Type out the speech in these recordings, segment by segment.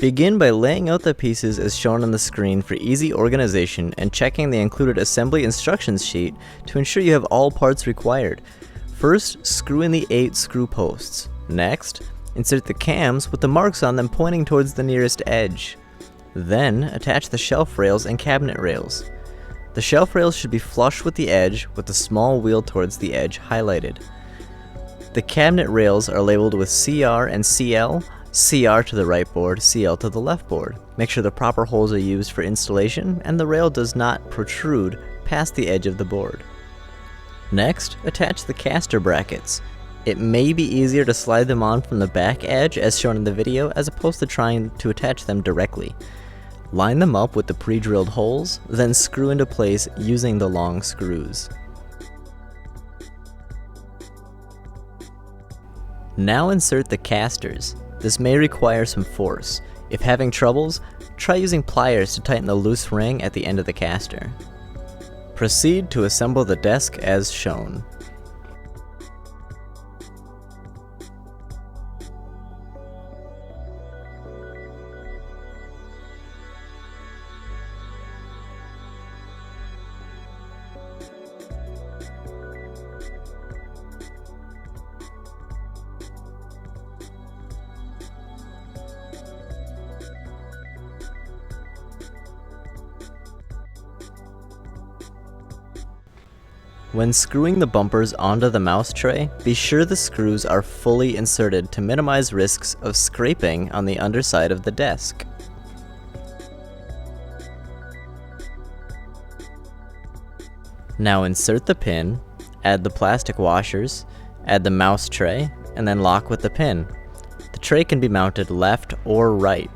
Begin by laying out the pieces as shown on the screen for easy organization and checking the included assembly instructions sheet to ensure you have all parts required. First, screw in the 8 screw posts. Next, insert the cams with the marks on them pointing towards the nearest edge. Then, attach the shelf rails and cabinet rails. The shelf rails should be flush with the edge, with the small wheel towards the edge highlighted. The cabinet rails are labeled with CR and CL, CR to the right board, CL to the left board. Make sure the proper holes are used for installation and the rail does not protrude past the edge of the board. Next, attach the caster brackets. It may be easier to slide them on from the back edge as shown in the video as opposed to trying to attach them directly. Line them up with the pre-drilled holes, then screw into place using the long screws. Now insert the casters. This may require some force. If having troubles, try using pliers to tighten the loose ring at the end of the caster. Proceed to assemble the desk as shown. When screwing the bumpers onto the mouse tray, be sure the screws are fully inserted to minimize risks of scraping on the underside of the desk. Now insert the pin, add the plastic washers, add the mouse tray, and then lock with the pin. The tray can be mounted left or right.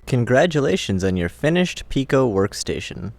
Congratulations on your finished Picco workstation.